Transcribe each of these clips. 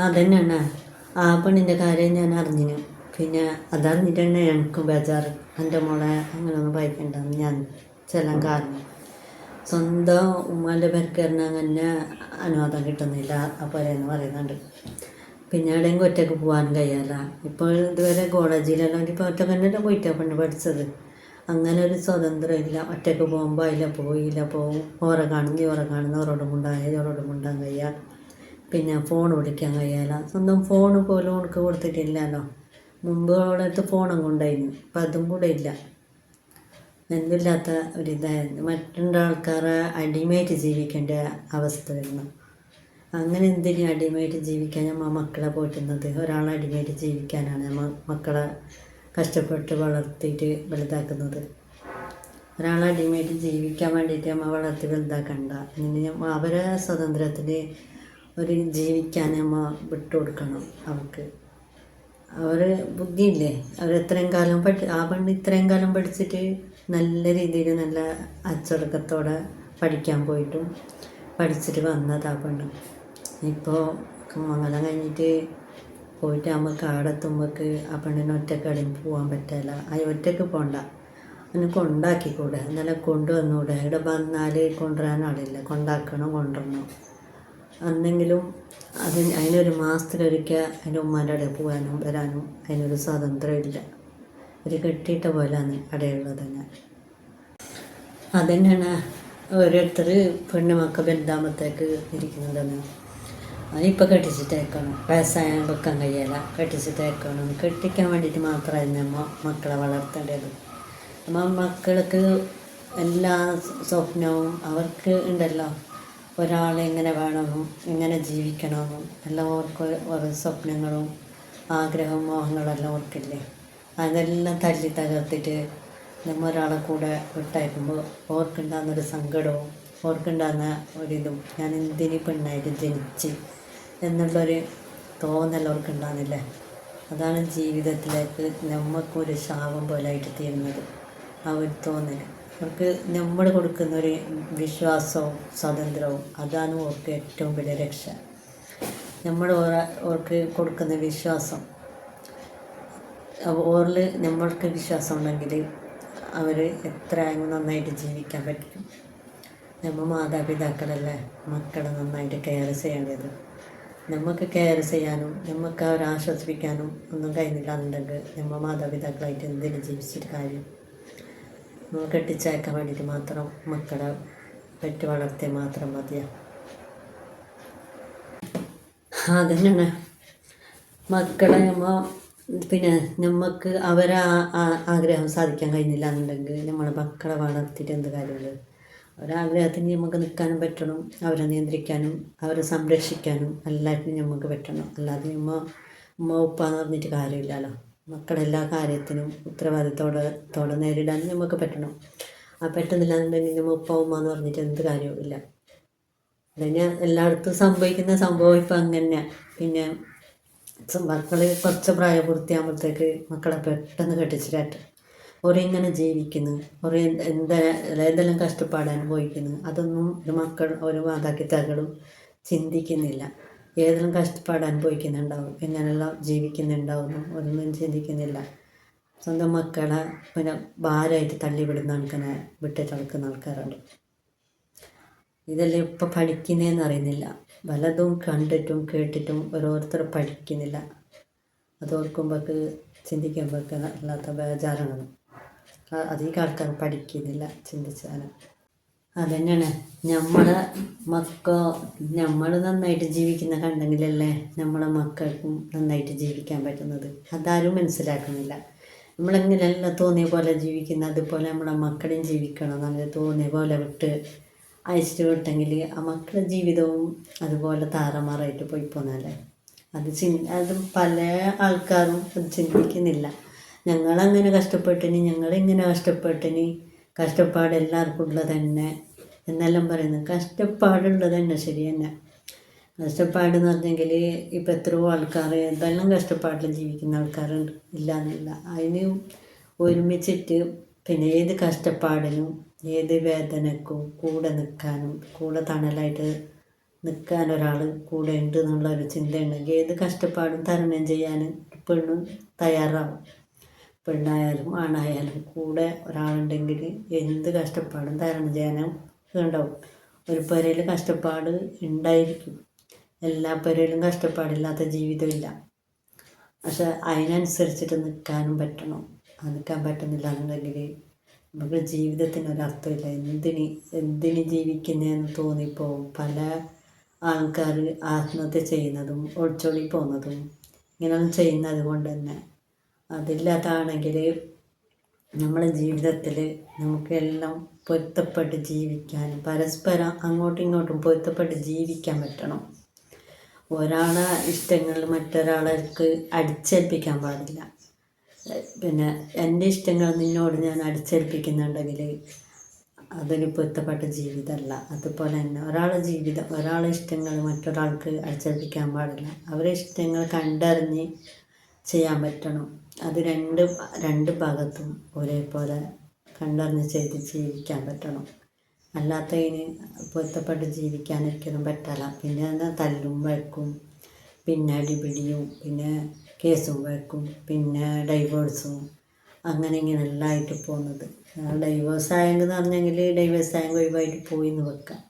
അതന്നെയാണ് ആ പെണ്ണിൻ്റെ കാര്യം ഞാൻ അറിഞ്ഞിന്. പിന്നെ അതറിഞ്ഞിട്ട് തന്നെ എനിക്കും ബേജാറ്. എൻ്റെ മോളെ അങ്ങനെയൊന്നും വായിക്കണ്ടെന്ന് ഞാൻ ചെല്ലാൻ കാരണം സ്വന്തം ഉമ്മാൻ്റെ പെരക്കേറിന് അങ്ങനെ അനുവാദം കിട്ടുന്നില്ല അപ്പോൾ എന്ന് പറയുന്നുണ്ട്. പിന്നെ എവിടെയെങ്കിലും ഒറ്റയ്ക്ക് പോകാൻ കഴിയാല. ഇപ്പോൾ ഇതുവരെ കോളേജിലെല്ലാം ഇപ്പോൾ ഒറ്റക്ക് തന്നെ പോയിട്ടാണ് പെണ്ണ് പഠിച്ചത്. അങ്ങനെ ഒരു സ്വാതന്ത്ര്യം ഇല്ല. ഒറ്റയ്ക്ക് പോകുമ്പോൾ അതിലെ പോയില്ല പോവും, ഓറെ കാണുന്ന ഓറെ കാണുന്ന ഓരോടും കൊണ്ടാൻ കഴിയുക. പിന്നെ ഫോൺ വിളിക്കാൻ കഴിയാല. സ്വന്തം ഫോൺ പോലും ഉണക്ക് കൊടുത്തിട്ടില്ലല്ലോ. മുമ്പ് അവളുടെ അടുത്ത് ഫോണും കൊണ്ടായിരുന്നു, അപ്പം അതും കൂടെ ഇല്ല. എന്തില്ലാത്ത ഒരിതായിരുന്നു. മറ്റുള്ള ആൾക്കാരെ അടിമയായിട്ട് ജീവിക്കേണ്ട അവസ്ഥ വരുന്നു. അങ്ങനെ എന്തിനും അടിമയായിട്ട് ജീവിക്കാൻ നമ്മൾ മക്കളെ പോറ്റുന്നത്? ഒരാളെ അടിമയായിട്ട് ജീവിക്കാനാണ് നമ്മൾ മക്കളെ കഷ്ടപ്പെട്ട് വളർത്തിയിട്ട് വലുതാക്കുന്നത്. ഒരാളെ അടിമയായിട്ട് ജീവിക്കാൻ വേണ്ടിയിട്ട് നമ്മൾ വളർത്തി വലുതാക്കണ്ട. ഇങ്ങനെ അവരെ സ്വാതന്ത്ര്യത്തിൽ ഒരു ജീവിക്കാൻ നമ്മൾ വിട്ടുകൊടുക്കണം അവർക്ക്. അവർ ബുദ്ധിയില്ലേ, അവരെത്രയും കാലം ആ പെണ്ണ് ഇത്രയും കാലം പഠിച്ചിട്ട് നല്ല രീതിയിൽ നല്ല അച്ചടക്കത്തോടെ പഠിക്കാൻ പോയിട്ടും പഠിച്ചിട്ട് വന്നത് ആ പെണ്ണ്. ഇപ്പോൾ മംഗലം കഴിഞ്ഞിട്ട് പോയിട്ട് നമുക്ക് ആടെത്തുമ്പോൾക്ക് ആ പെണ്ണിന് ഒറ്റക്കടയും പോകാൻ പറ്റില്ല. ഒറ്റയ്ക്ക് പോകണ്ട, അതിന് കൊണ്ടാക്കിക്കൂടെ, എന്നാലും കൊണ്ടുവന്നൂടെ. ഇവിടെ വന്നാൽ കൊണ്ടുവരാൻ ആളില്ല, കൊണ്ടുവരണം. അന്നെങ്കിലും അതിനൊരു മാസത്തിലൊരിക്കൽ അതിൻ്റെ ഉമ്മാൻ്റെ അവിടെ പോകാനും വരാനും അതിനൊരു സ്വാതന്ത്ര്യമില്ല. ഒരു കെട്ടിയിട്ട പോലെയാണ് അവിടെയുള്ളത് തന്നെ. അതന്നെയാണ് ഓരോരുത്തർ പെണ്ണുമക്കൾ വലുതാകുമ്പോഴത്തേക്ക് ഇരിക്കുന്നതെന്ന്. അതിപ്പോൾ കെട്ടിച്ചിട്ടേക്കണം, വ്യവസായം വെക്കാൻ കഴിയില്ല, കെട്ടിച്ചിട്ടേക്കണം. കെട്ടിക്കാൻ വേണ്ടിയിട്ട് മാത്രമായിരുന്നു നമ്മൾ മക്കളെ വളർത്തേണ്ടത്. നമ്മൾ മക്കൾക്ക് എല്ലാ സ്വപ്നവും അവർക്ക് ഉണ്ടല്ലോ. ഒരാളെ എങ്ങനെ വേണമെന്നും എങ്ങനെ ജീവിക്കണമെന്നും എല്ലാം ഓർക്ക് ഓരോ സ്വപ്നങ്ങളും ആഗ്രഹവും മോഹങ്ങളെല്ലാം ഓർക്കില്ലേ. അതെല്ലാം തല്ലി തകർത്തിട്ട് നമ്മൾ ഒരാളെ കൂടെ വിട്ടയക്കുമ്പോൾ ഓർക്കുണ്ടാകുന്നൊരു സങ്കടവും ഓർക്കുണ്ടാകുന്ന ഒരിതും, ഞാൻ എന്തിന് പെണ്ണായിട്ട് ജനിച്ച് എന്നുള്ളൊരു തോന്നൽ ഓർക്കുണ്ടാകുന്നില്ലേ. അതാണ് ജീവിതത്തിലേക്ക് നമുക്കൊരു ശാപം പോലായിട്ട് തീരുന്നത്. ആ ഒരു തോന്നൽ അവർക്ക് നമ്മൾ കൊടുക്കുന്നൊരു വിശ്വാസവും സ്വാതന്ത്ര്യവും, അതാണ് ഓർക്ക് ഏറ്റവും വലിയ രക്ഷ. നമ്മൾ ഓർക്ക് കൊടുക്കുന്ന വിശ്വാസം, ഓറിൽ നമ്മൾക്ക് വിശ്വാസം ഉണ്ടെങ്കിൽ അവർ എത്രയും നന്നായിട്ട് ജീവിക്കാൻ പറ്റും. നമ്മൾ മാതാപിതാക്കളല്ലേ മക്കളെ നന്നായിട്ട് കെയർ ചെയ്യേണ്ടത്. നമുക്ക് കെയർ ചെയ്യാനും നമുക്ക് അവരെ ആശ്വസിപ്പിക്കാനും ഒന്നും കഴിയുന്നില്ല എന്നുണ്ടെങ്കിൽ നമ്മൾ മാതാപിതാക്കളായിട്ട് എന്തിനും ജീവിച്ചിട്ട് കാര്യം. നമ്മൾ കെട്ടിച്ചയക്കാൻ വേണ്ടിയിട്ട് മാത്രം മക്കളെ പെറ്റ് വളർത്തിയാൽ മാത്രം മതിയാണ്. അതന്നെയാണ് മക്കളെ പിന്നെ നമുക്ക് അവരെ ആഗ്രഹം സാധിക്കാൻ കഴിയുന്നില്ല എന്നുണ്ടെങ്കിൽ നമ്മൾ മക്കളെ വളർത്തിയിട്ട് എന്ത് കാര്യമുള്ളത്? ഒരാഗ്രഹത്തിന് നമുക്ക് നിൽക്കാനും പറ്റണം, അവരെ നിയന്ത്രിക്കാനും അവരെ സംരക്ഷിക്കാനും എല്ലാറ്റിനും നമുക്ക് പറ്റണം. അല്ലാതെ ഉമ്മ ഉപ്പ എന്ന് പറഞ്ഞിട്ട് കാര്യമില്ലല്ലോ. മക്കളെല്ലാ കാര്യത്തിനും ഉത്തരവാദിത്തോടെ നേരിടാൻ നമുക്ക് പറ്റണം. ആ പറ്റുന്നില്ല എന്നുണ്ടെങ്കിൽ നമ്മൾ ഉപ്പ ഉമ്മ എന്ന് പറഞ്ഞിട്ട് എന്ത് കാര്യവും ഇല്ല. അതിന് എല്ലായിടത്തും സംഭവിക്കുന്ന സംഭവം ഇപ്പം അങ്ങനെ. പിന്നെ മക്കൾ കുറച്ച് പ്രായപൂർത്തിയാകുമ്പോഴത്തേക്ക് മക്കളെ പെട്ടെന്ന് കെട്ടിച്ചിട്ട് ഓരിങ്ങനെ ജീവിക്കുന്നു, ഓരോ ഏതെല്ലാം കഷ്ടപ്പാട് അനുഭവിക്കുന്നു, അതൊന്നും ഒരു മാതാപിതാക്കളും ചിന്തിക്കുന്നില്ല. ഏതെല്ലാം കഷ്ടപ്പാട് അനുഭവിക്കുന്നുണ്ടാവും, എങ്ങനെയെല്ലാം ജീവിക്കുന്നുണ്ടാവുന്നു ഒന്നും ചിന്തിക്കുന്നില്ല. സ്വന്തം മക്കളെ പിന്നെ ഭാരമായിട്ട് തള്ളിവിടുന്ന ആൾക്കാരെ വിട്ടിട്ട് നടക്കുന്ന ആൾക്കാരുണ്ട്. ഇതെല്ലാം ഇപ്പോൾ പഠിക്കുന്നതെന്ന് അറിയുന്നില്ല. പലതും കണ്ടിട്ടും കേട്ടിട്ടും ഓരോരുത്തർ പഠിക്കുന്നില്ല. അതോർക്കുമ്പോൾക്ക് ചിന്തിക്കുമ്പോൾക്ക് അല്ലാത്ത ബേജാറാണ്. അധികം ആൾക്കാർ പഠിക്കുന്നില്ല ചിന്തിച്ചാൽ. അതുതന്നെയാണ് നമ്മൾ നന്നായിട്ട് ജീവിക്കുന്ന കണ്ടെങ്കിലല്ലേ നമ്മളെ മക്കൾക്കും നന്നായിട്ട് ജീവിക്കാൻ പറ്റുന്നത്. അതാരും മനസ്സിലാക്കുന്നില്ല. നമ്മളെങ്ങനെയല്ല തോന്നിയ പോലെ ജീവിക്കുന്ന അതുപോലെ നമ്മളെ മക്കളെയും ജീവിക്കണം. നല്ല തോന്നിയ പോലെ അയച്ചിട്ട് വിട്ടെങ്കിൽ ആ മക്കളുടെ ജീവിതവും അതുപോലെ താറുമാറായിട്ട് പോയി പോന്നല്ലേ. അത് പല ആൾക്കാരും അത് ചിന്തിക്കുന്നില്ല. ഞങ്ങളങ്ങനെ ഞങ്ങളിങ്ങനെ കഷ്ടപ്പാട് എല്ലാവർക്കും ഉള്ളത് തന്നെ എന്നെല്ലാം പറയുന്നത്. കഷ്ടപ്പാടുള്ളത് തന്നെ ശരി തന്നെ. കഷ്ടപ്പാടെന്ന് പറഞ്ഞെങ്കിൽ ഇപ്പം എത്രയോ ആൾക്കാർ എന്തെല്ലാം കഷ്ടപ്പാടിൽ ജീവിക്കുന്ന ആൾക്കാരുണ്ട്, ഇല്ലയെന്നില്ല. അതിന് ഒരുമിച്ചിട്ട് പിന്നെ ഏത് കഷ്ടപ്പാടിനും ഏത് വേദനക്കും കൂടെ നിൽക്കാനും കൂടെ തണലായിട്ട് നിൽക്കാൻ ഒരാൾ കൂടെ ഉണ്ട് എന്നുള്ളൊരു ചിന്ത ഉണ്ടെങ്കിൽ ഏത് കഷ്ടപ്പാടും തരണം ചെയ്യാൻ പെണ്ണും തയ്യാറാവും. പെണ്ണായാലും ആണായാലും കൂടെ ഒരാളുണ്ടെങ്കിൽ എന്ത് കഷ്ടപ്പാടും തരണം ചെയ്യാനും ഉണ്ടാവും. ഒരു പുരയിൽ കഷ്ടപ്പാട് ഉണ്ടായിരിക്കും, എല്ലാ പുരയിലും കഷ്ടപ്പാടില്ലാത്ത ജീവിതമില്ല. പക്ഷെ അതിനനുസരിച്ചിട്ട് നിൽക്കാനും പറ്റണം. നിൽക്കാൻ പറ്റുന്നില്ല എന്നുണ്ടെങ്കിൽ നമുക്ക് ജീവിതത്തിനൊരർത്ഥമില്ല. എന്തിന് ജീവിക്കുന്നതെന്ന് തോന്നിപ്പോവും. പല ആൾക്കാർ ആത്മഹത്യ ചെയ്യുന്നതും ഒളിച്ചോടി പോകുന്നതും ഇങ്ങനെയൊന്നും ചെയ്യുന്നത് കൊണ്ട് തന്നെ. അതില്ലാത്താണെങ്കിൽ നമ്മളെ ജീവിതത്തിൽ നമുക്കെല്ലാം പൊരുത്തപ്പെട്ട് ജീവിക്കാൻ, പരസ്പരം അങ്ങോട്ടും ഇങ്ങോട്ടും പൊരുത്തപ്പെട്ട് ജീവിക്കാൻ പറ്റണം. ഒരാളെ ഇഷ്ടങ്ങൾ മറ്റൊരാൾക്ക് അടിച്ചേൽപ്പിക്കാൻ പാടില്ല. പിന്നെ എൻ്റെ ഇഷ്ടങ്ങൾ നിന്നോട് ഞാൻ അടിച്ചേൽപ്പിക്കുന്നുണ്ടെങ്കിൽ അതൊരു പൊരുത്തപ്പെട്ട ജീവിതമല്ല. അതുപോലെ തന്നെ ഒരാളെ ഇഷ്ടങ്ങൾ മറ്റൊരാൾക്ക് അടിച്ചേൽപ്പിക്കാൻ പാടില്ല. അവരെ ഇഷ്ടങ്ങൾ കണ്ടറിഞ്ഞ് ചെയ്യാൻ പറ്റണം. അത് രണ്ട് ഭാഗത്തും ഒരേപോലെ കണ്ടറിഞ്ഞ് ചെയ്ത് ജീവിക്കാൻ പറ്റണം. അല്ലാത്തതിന് പൊരുത്തപ്പെട്ട് ജീവിക്കാൻ ഒരിക്കലും പറ്റില്ല. പിന്നെ തല്ലും വഴക്കും, പിന്നെ അടിപിടിയും, പിന്നെ കേസും വഴക്കും, പിന്നെ ഡൈവേഴ്സും, അങ്ങനെ ഇങ്ങനെയെല്ലാം ആയിട്ട് പോകുന്നത്. ഡൈവേഴ്സ് ആയെന്ന് പറഞ്ഞെങ്കിൽ ഡൈവേഴ്സ് ആയെങ്കിൽ ഒഴിവായിട്ട് പോയി എന്ന് വെക്കാം.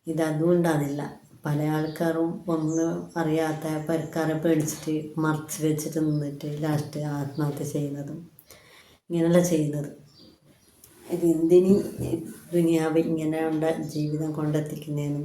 ഇതൊന്നും ഉണ്ടാകുന്നില്ല. പല ആൾക്കാരും ഒന്നും അറിയാത്ത പെരക്കാരെ പേടിച്ചിട്ട് മറച്ച് വെച്ചിട്ട് നിന്നിട്ട് ലാസ്റ്റ് ആത്മഹത്യ ചെയ്യുന്നതും ഇങ്ങനെയെല്ലാം ചെയ്യുന്നത്. ഇതെന്തിന് ദുനിയാവ് ഇങ്ങനെ ജീവിതം കൊണ്ടെത്തിക്കുന്നതെന്നും